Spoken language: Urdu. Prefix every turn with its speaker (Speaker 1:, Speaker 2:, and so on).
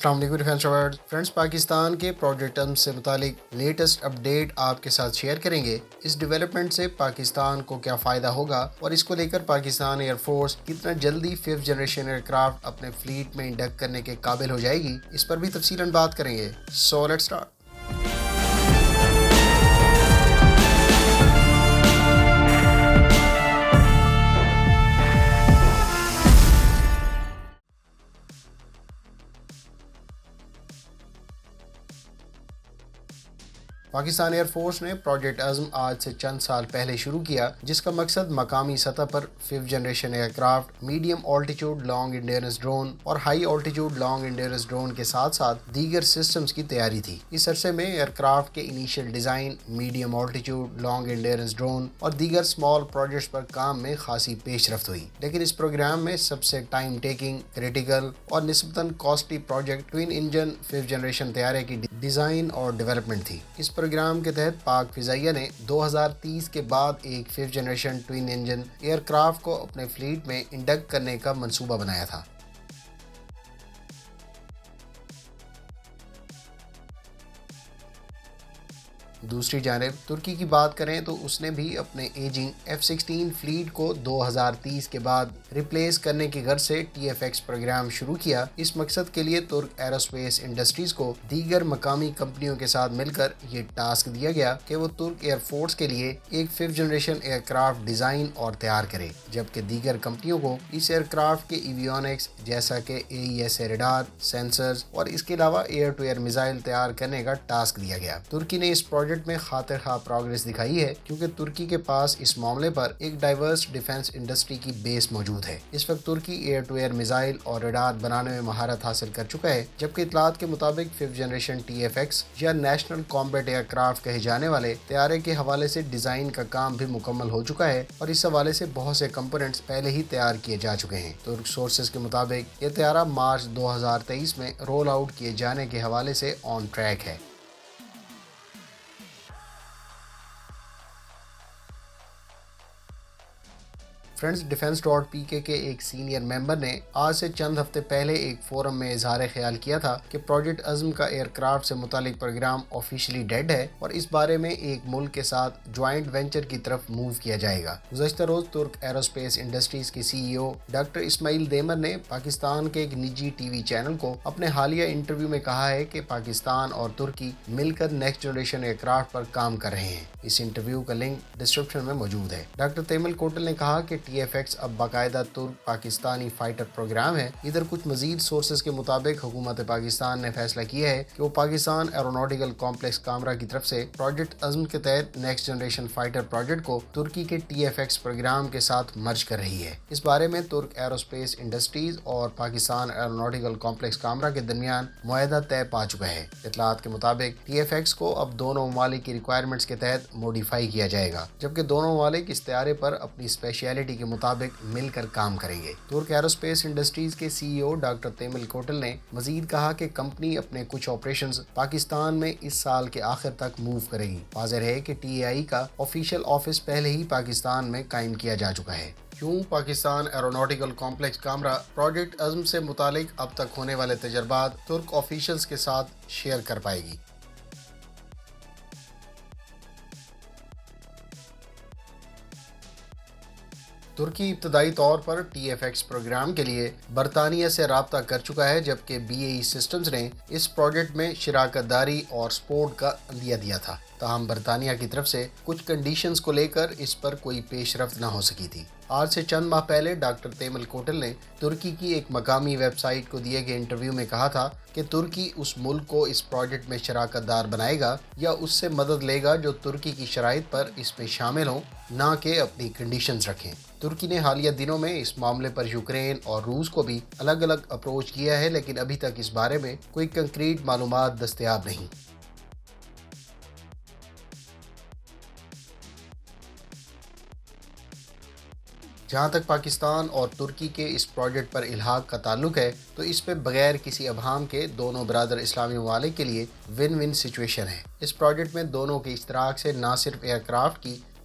Speaker 1: السلام علیکم ڈیفینس اوارڈ فرینڈز، پاکستان کے پروجیکٹ سے متعلق لیٹسٹ اپڈیٹ آپ کے ساتھ شیئر کریں گے۔ اس ڈیولپمنٹ سے پاکستان کو کیا فائدہ ہوگا اور اس کو لے کر پاکستان ایئر فورس کتنا جلدی 5th جنریشن ایئر کرافٹ اپنے فلیٹ میں انڈکٹ کرنے کے قابل ہو جائے گی، اس پر بھی تفصیلاً بات کریں گے۔ So let's start. Pakistan air force نے پروجیکٹ عزم آج سے چند سال پہلے شروع کیا، جس کا مقصد مقامی سطح پر 5th generation aircraft, medium altitude long endurance drone اور high altitude long endurance drone کے ساتھ ساتھ دیگر سسٹمز کی تیاری تھی۔ اس عرصے میں ایئر کرافٹ کے initial design, medium altitude long endurance drone اور دیگر اسمال پروجیکٹس پر کام میں خاصی پیش رفت ہوئی، لیکن اس پروگرام میں سب سے ٹائم ٹیکنگ، کریٹیکل اور نسبتاً costly project twin engine 5th generation طیارے کی ڈیزائن اور ڈیولپمنٹ تھی۔ اس پروگرام کے تحت پاک فضائیہ نے 2030 کے بعد ایک 5th generation twin engine aircraft کو اپنے فلیٹ میں انڈکٹ کرنے کا منصوبہ بنایا تھا۔ دوسری جانب ترکی کی بات کریں تو اس نے بھی اپنے ایجنگ F-16 فلیٹ کو 2030 کے بعد ریپلیس کرنے کی غرض سے TFX پروگرام شروع کیا۔ اس مقصد کے لیے ترک ایروسپیس انڈسٹریز کو دیگر مقامی کمپنیوں کے ساتھ مل کر یہ ٹاسک دیا گیا کہ وہ ترک ایئر فورس کے لیے ایک 5th generation year craft design اور تیار کرے، جبکہ دیگر کمپنیوں کو اس ایئر کرافٹ کے ایویونکس جیسا کہ AESA ریڈار، سینسرز اور اس کے علاوہ ایئر ٹو ایئر میزائل تیار کرنے کا ٹاسک دیا گیا۔ ترکی نے اس پروجیکٹ میں خاطر خواہ پروگریس دکھائی ہے، کیونکہ ترکی کے پاس اس معاملے پر ایک ڈائیورس ڈیفنس انڈسٹری کی بیس موجود ہے۔ اس وقت ترکی ایئر ٹو ایئر میزائل اور ریڈار بنانے میں مہارت حاصل کر چکا ہے، جبکہ اطلاعات کے مطابق 5th جنریشن TFX یا نیشنل کامبیٹ ایئر کرافٹ کہے جانے والے طیارے کے حوالے سے ڈیزائن کا کام بھی مکمل ہو چکا ہے اور اس حوالے سے بہت سے کمپوننٹس پہلے ہی تیار کیے جا چکے ہیں۔ ترک سورسز کے مطابق یہ طیارہ مارچ 2023 میں رول آؤٹ کیے جانے کے حوالے سے آن ٹریک ہے۔ فرینڈز، ڈیفینس.pk کے ایک سینئر ممبر نے آج سے چند ہفتے پہلے ایک فورم میں اظہار خیال کیا تھا کہ پروجیکٹ عزم کا ایئر کرافٹ سے متعلق پروگرام آفیشلی ڈیڈ ہے اور اس بارے میں ایک ملک کے ساتھ جوائنٹ وینچر کی طرف موو کیا جائے گا۔ گزشتہ روز ترک ایروسپیس انڈسٹریز کے CEO ڈاکٹر اسماعیل دیمر نے پاکستان کے ایک نجی ٹی وی چینل کو اپنے حالیہ انٹرویو میں کہا ہے کہ پاکستان اور ترکی مل کر نیکسٹ جنریشن ایئر کرافٹ پر کام کر رہے ہیں۔ اس انٹرویو کا لنک ڈسکرپشن میں موجود ہے۔ ڈاکٹر تیمل کوٹل نے کہا کہ TFX اب باقاعدہ ترک پاکستانی فائٹر پروگرام ہے۔ ادھر کچھ مزید سورسز کے مطابق حکومت پاکستان نے فیصلہ کیا ہے کہ وہ پاکستان ایروناٹیکل کمپلیکس کامرا کی طرف سے پروجیکٹ عزم کے تحت نیکسٹ جنریشن فائٹر پروجیکٹ کو ترکی کے TFX پروگرام کے ساتھ مرج کر رہی ہے۔ اس بارے میں ترک ایروسپیس انڈسٹریز اور پاکستان ایروناٹیکل کمپلیکس کامرا کے درمیان معاہدہ طے پا چکا ہے۔ اطلاعات کے مطابق TFX کو اب دونوں ممالک کی ریکوائرمنٹس کے تحت موڈیفائی کیا جائے گا، جبکہ دونوں ممالک اس طیارے پر اپنی اسپیشلٹی کے مطابق مل کر کام کریں گے۔ ترک ایروسپیس انڈسٹریز کے CEO ڈاکٹر تیمل کوٹل نے مزید کہا کہ کمپنی اپنے کچھ آپریشنز پاکستان میں اس سال کے آخر تک موو کرے گی۔ واضح ہے کہ TAI کا آفیشیل آفس پہلے ہی پاکستان میں قائم کیا جا چکا ہے۔ کیوں پاکستان ایروناٹیکل کمپلیکس کامرا پروجیکٹ عزم سے متعلق اب تک ہونے والے تجربات ترک آفیشلز کے ساتھ شیئر کر پائے گی؟ ترکی ابتدائی طور پر TFX پروگرام کے لیے برطانیہ سے رابطہ کر چکا ہے، جبکہ BAE سسٹمز نے اس پروجیکٹ میں شراکت داری اور سپورٹ کا عندیہ دیا تھا۔ تاہم برطانیہ کی طرف سے کچھ کنڈیشنز کو لے کر اس پر کوئی پیش رفت نہ ہو سکی تھی۔ آج سے چند ماہ پہلے ڈاکٹر تیمل کوٹل نے ترکی کی ایک مقامی ویب سائٹ کو دیے گئے انٹرویو میں کہا تھا کہ ترکی اس ملک کو اس پروجیکٹ میں شراکت دار بنائے گا یا اس سے مدد لے گا جو ترکی کی شرائط پر اس میں شامل ہوں، نہ کہ اپنی کنڈیشنز رکھیں۔ ترکی نے حالیہ دنوں میں اس معاملے پر یوکرین اور روس کو بھی الگ الگ اپروچ کیا ہے، لیکن ابھی تک اس بارے میں کوئی کنکریٹ معلومات دستیاب نہیں۔ جہاں تک پاکستان اور ترکی کے اس پروجیکٹ پر الحاق کا تعلق ہے تو اس پہ بغیر کسی ابہام کے دونوں برادر اسلامی ممالک کے لیے ون ون سچویشن ہے۔ اس پروجیکٹ میں دونوں کے اشتراک سے نہ صرف ایئر کرافٹ کی